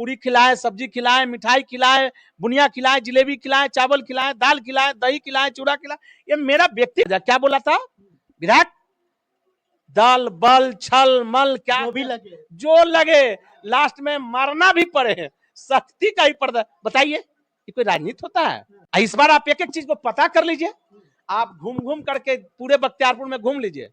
पूरी खिलाए, सब्जी खिलाए, मिठाई खिलाए, बुनिया खिलाए, जिलेबी खिलाए, चावल खिलाए, दाल खिलाए, दही खिलाए, चूड़ा खिलाए। ये मेरा व्यक्ति क्या बोला था विधायक? दल बल छल मल क्या जो लगे लास्ट में मरना भी पड़े, सख्ती का ही पर्दा। बताइए ये कोई राजनीति होता है? इस बार आप एक एक चीज को पता कर लीजिए। आप घूम घूम करके पूरे बख्तियारपुर में घूम लीजिए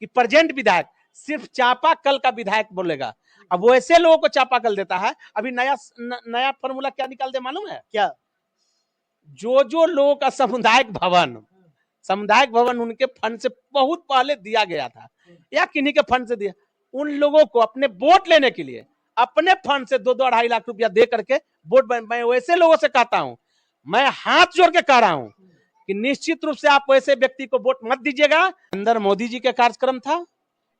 कि प्रेजेंट विधायक सिर्फ चापाकल का विधायक बोलेगा। अब वो ऐसे लोगों को चापाकल देता है। अभी नया फॉर्मूला क्या निकाल दे मालूम है क्या? जो लोगों का सामुदायिक भवन उनके फंड से बहुत पहले दिया गया था या किन्हीं के फंड से दिया, उन लोगों को अपने वोट लेने के लिए अपने फंड से 2-2 2.5 लाख रुपया दे करके वोट। मैं वैसे लोगों से कहता हूं, मैं हाथ जोड़ के कह रहा हूं कि निश्चित रूप से आप वैसे व्यक्ति को वोट मत दीजिएगा। अंदर मोदी जी का कार्यक्रम था,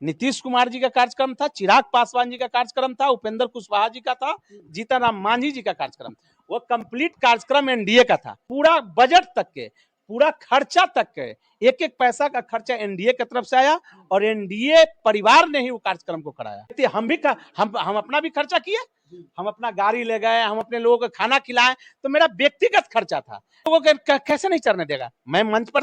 नीतीश कुमार जी का कार्यक्रम था, चिराग पासवान जी का कार्यक्रम था, उपेंद्र कुशवाहा जी का था, जीतन राम मांझी जी का कार्यक्रम। वो कंप्लीट कार्यक्रम एनडीए का था। पूरा बजट तक के, पूरा खर्चा तक के, एक एक पैसा का खर्चा एनडीए की तरफ से आया और एनडीए परिवार ने ही वो कार्यक्रम को कराया। हम अपना भी खर्चा किए, हम अपना गाड़ी ले गए, हम अपने लोगों को खाना खिलाए, तो मेरा व्यक्तिगत खर्चा था। लोगों को कैसे नहीं चढ़ने देगा? मैं मंच पर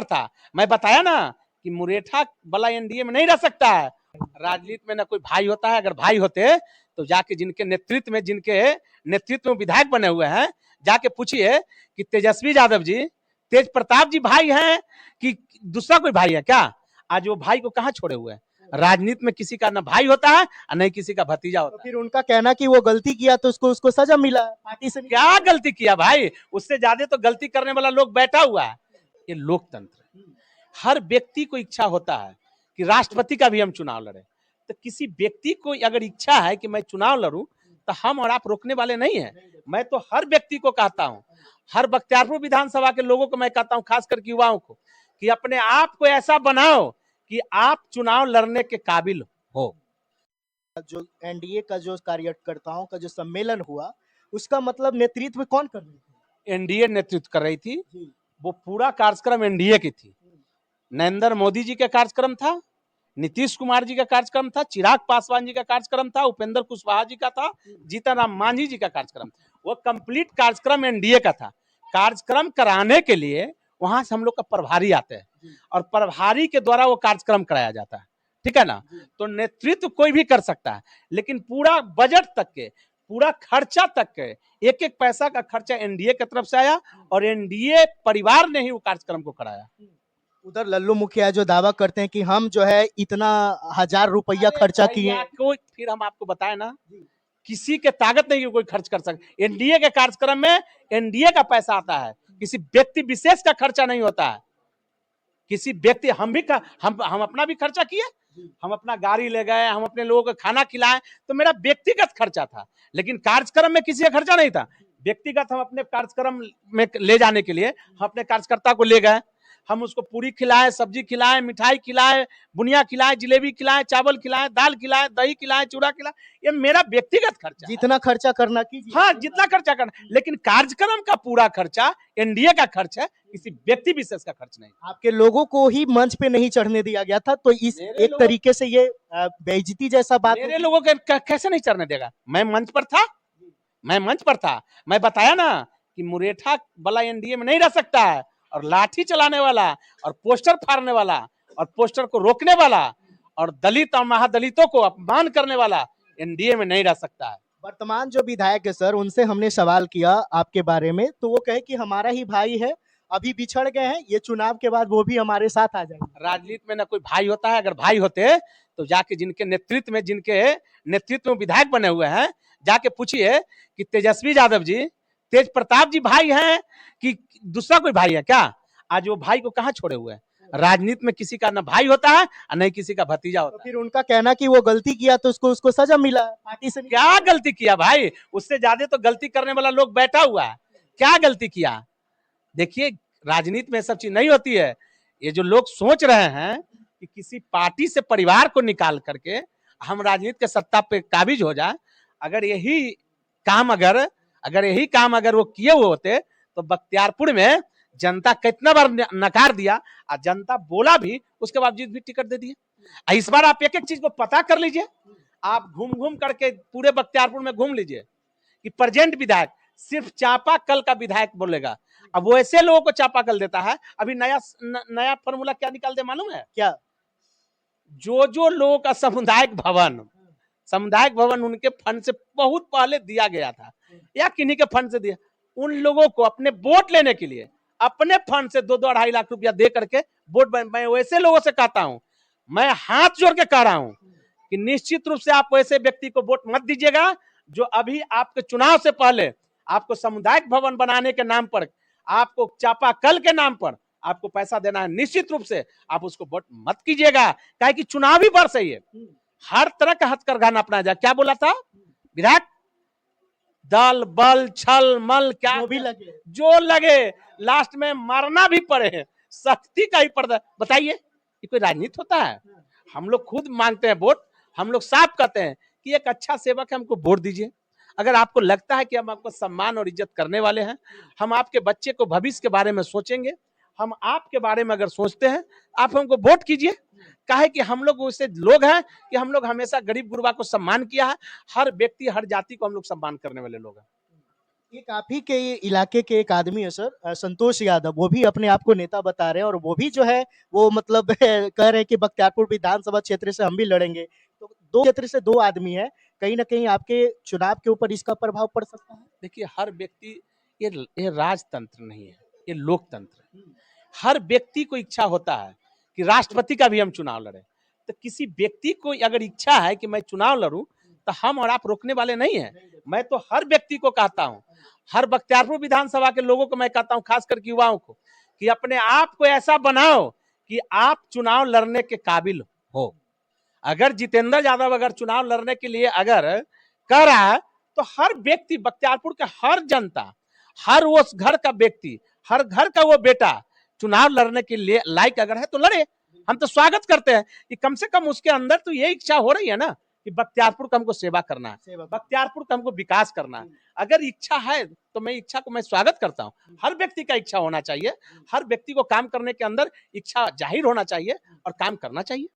था, मैं बताया ना कि मुरेठा वाला एनडीए में नहीं रह सकता है। राजनीति में ना कोई भाई होता है। अगर भाई होते तो जाके जिनके नेतृत्व में विधायक बने हुए हैं, जाके पूछिए कि तेजस्वी यादव जी, तेज प्रताप जी भाई हैं कि दूसरा कोई भाई है क्या? आज वो भाई को कहां छोड़े हुए हैं? राजनीति में किसी का ना भाई होता है और नहीं किसी का भतीजा होता है। फिर उनका कहना कि वो गलती किया तो उसको सजा मिला पार्टी से। क्या गलती किया भाई? उससे ज्यादा तो गलती करने वाला लोग बैठा हुआ है। ये लोकतंत्र, हर व्यक्ति को इच्छा होता है कि राष्ट्रपति का भी हम चुनाव लड़े। तो किसी व्यक्ति को अगर इच्छा है कि मैं चुनाव लड़ूं, तो हम और आप रोकने वाले नहीं है। मैं तो हर व्यक्ति को कहता हूं, हर बख्तियारपुर विधानसभा के लोगों को मैं कहता हूं, खास करके युवाओं को, कि अपने आप को ऐसा बनाओ कि आप चुनाव लड़ने के काबिल हो। जो एनडीए का जो कार्यकर्ताओं का जो सम्मेलन हुआ, उसका मतलब नेतृत्व कौन कर रही थी? एनडीए नेतृत्व कर रही थी। वो पूरा कार्यक्रम एनडीए की थी। नरेंद्र मोदी जी का कार्यक्रम था, नीतीश कुमार जी का कार्यक्रम था, चिराग पासवान जी का कार्यक्रम था, उपेंद्र कुशवाहा जी का था, जीतन राम मांझी जी का कार्यक्रम। वो कंप्लीट कार्यक्रम एनडीए का था। कार्यक्रम कराने के लिए वहां से हम लोग का प्रभारी आते हैं और प्रभारी के द्वारा वो कार्यक्रम कराया जाता है। ठीक है ना? तो नेतृत्व कोई भी कर सकता है, लेकिन पूरा बजट तक के, पूरा खर्चा तक के, एक एक पैसा का खर्चा एनडीए की तरफ से आया और एनडीए परिवार ने ही वो कार्यक्रम को कराया। उधर लल्लू मुखिया जो दावा करते हैं कि हम जो है इतना 1000 रुपया खर्चा किए। कोई फिर हम आपको बताए ना, किसी के ताकत नहीं कि कोई खर्च कर सके। एनडीए के कार्यक्रम में एनडीए का पैसा आता है, किसी व्यक्ति विशेष का खर्चा नहीं होता है। किसी व्यक्ति हम अपना भी खर्चा किए, हम अपना गाड़ी ले गए, हम अपने लोगों को खाना खिलाए, तो मेरा व्यक्तिगत खर्चा था। लेकिन कार्यक्रम में किसी का खर्चा नहीं था। व्यक्तिगत हम अपने कार्यक्रम में ले जाने के लिए हम अपने कार्यकर्ता को ले गए, हम उसको पूरी खिलाए, सब्जी खिलाए, मिठाई खिलाए, बुनिया खिलाए, जिलेबी खिलाए, चावल खिलाए, दाल खिलाए, दही खिलाए, चूड़ा खिलाए। ये मेरा व्यक्तिगत खर्चा। जितना खर्चा करना कीजिए। हाँ, जितना खर्चा करना, लेकिन कार्यक्रम का पूरा खर्चा एनडीए का खर्च है, किसी व्यक्ति विशेष का खर्च नहीं। आपके लोगों को ही मंच पे नहीं चढ़ने दिया गया था, तो इस एक तरीके से ये बेइज्जती जैसा बात। मेरे लोगों को कैसे नहीं चढ़ने देगा? मैं मंच पर था, मैं बताया ना कि मुरेठा वाला एनडीए में नहीं रह सकता है। और लाठी चलाने वाला और पोस्टर फाड़ने वाला और पोस्टर को रोकने वाला और दलित और महादलितों को अपमान करने वाला एनडीए में नहीं रह सकता है। वर्तमान जो विधायक है सर, उनसे हमने सवाल किया आपके बारे में, तो वो कहे कि हमारा ही भाई है, अभी बिछड़ गए हैं, ये चुनाव के बाद वो भी हमारे साथ आ जाएंगे। राजनीति में ना कोई भाई होता है। अगर भाई होते तो जाके जिनके नेतृत्व में विधायक बने हुए हैं, जाके पूछिए कि तेजस्वी यादव जी, तेज प्रताप जी भाई हैं कि दूसरा कोई भाई है क्या? आज वो भाई को कहां छोड़े हुए हैं? राजनीति में किसी का ना भाई होता है और नहीं किसी का भतीजा होता है। तो फिर उनका कहना कि वो गलती किया तो उसको सजा मिला पार्टी से। क्या गलती किया भाई? उससे ज्यादा तो गलती करने वाला लोग बैठा हुआ है। क्या गलती किया? देखिए, राजनीति में सब चीज नहीं होती है। ये जो लोग सोच रहे हैं कि किसी पार्टी से परिवार को निकाल करके हम राजनीति के सत्ता पे काबिज हो जाए, अगर यही काम अगर वो किए हुए होते तो बख्तियारपुर में जनता कितना बार नकार दिया और जनता बोला भी, उसके बावजूद भी टिकट दे दिए। इस बार आप एक एक चीज को पता कर लीजिए। आप घूम घूम करके पूरे बख्तियारपुर में घूम लीजिए कि प्रेजेंट विधायक सिर्फ चापाकल का विधायक बोलेगा। अब वो ऐसे लोगों को चापाकल देता है। अभी नया फॉर्मूला क्या निकाल दे मालूम है क्या? जो लोगों का सामुदायिक भवन उनके फंड से बहुत पहले दिया गया था या किन्हीं के फंड से दिया, उन लोगों को अपने वोट लेने के लिए अपने फंड से 2-2 लाख रुपया दे करके वोट, मैं वैसे लोगों से कहता हूं, मैं हाथ जोड़ के कह रहा हूं कि निश्चित रूप से आप वैसे व्यक्ति को वोट मत दीजिएगा जो अभी आपके चुनाव से पहले आपको सामुदायिक भवन बनाने के नाम पर, आपको चापाकल के नाम पर आपको पैसा देना है। निश्चित रूप से आप उसको वोट मत कीजिएगा, काहे कि चुनावी वर्ष है ये, हर तरह का हथकरघा अपनाया जाए। क्या बोला था विधायक? दल बल छल मल क्या जो लगे लास्ट में मरना भी पड़े, सख्ती का ही पर्दा। बताइए ये कोई राजनीति होता है? हम लोग खुद मांगते हैं वोट, हम लोग साफ कहते हैं कि एक अच्छा सेवक है, हमको वोट दीजिए। अगर आपको लगता है कि हम आपको सम्मान और इज्जत करने वाले हैं, हम आपके बच्चे को भविष्य के बारे में सोचेंगे, हम आपके बारे में अगर सोचते हैं, आप हमको वोट कीजिए। काहे कि हम लोग वैसे लोग हैं कि हम लोग हमेशा गरीब गुरबा को सम्मान किया है, हर व्यक्ति हर जाति को हम लोग सम्मान करने वाले लोग हैं। एक आप ही के इलाके के एक आदमी है सर, संतोष यादव, वो भी अपने आप को नेता बता रहे हैं और वो भी जो है वो मतलब कह रहे हैं कि बख्तियारपुर विधानसभा क्षेत्र से हम भी लड़ेंगे। तो दो क्षेत्र से दो आदमी है, कहीं ना कहीं आपके चुनाव के ऊपर इसका प्रभाव पड़ सकता है। देखिए हर व्यक्ति, ये राजतंत्र नहीं है, ये लोकतंत्र है। हर व्यक्ति को इच्छा होता है कि राष्ट्रपति का भी हम चुनाव लड़े। तो किसी व्यक्ति को अगर इच्छा है कि मैं चुनाव लड़ूं तो हम और आप रोकने वाले नहीं हैं। मैं तो हर व्यक्ति को कहता हूं, हर बख्तियारपुर विधानसभा के लोगों को मैं कहता हूं, खास करके युवाओं को, कि अपने आप को ऐसा बनाओ कि आप चुनाव लड़ने के काबिल हो। अगर जितेंद्र यादव अगर चुनाव लड़ने के लिए अगर कह रहा है तो हर व्यक्ति, बख्तियारपुर का हर जनता, हर वो घर का व्यक्ति, हर घर का वो बेटा चुनाव लड़ने के लिए लायक अगर है तो लड़े। हम तो स्वागत करते हैं कि कम से कम उसके अंदर तो ये इच्छा हो रही है ना कि बख्तियारपुर का हमको सेवा करना है, बख्तियारपुर का हमको विकास करना है। अगर इच्छा है तो मैं इच्छा को मैं स्वागत करता हूं। हर व्यक्ति का इच्छा होना चाहिए, हर व्यक्ति को काम करने के अंदर इच्छा जाहिर होना चाहिए और काम करना चाहिए।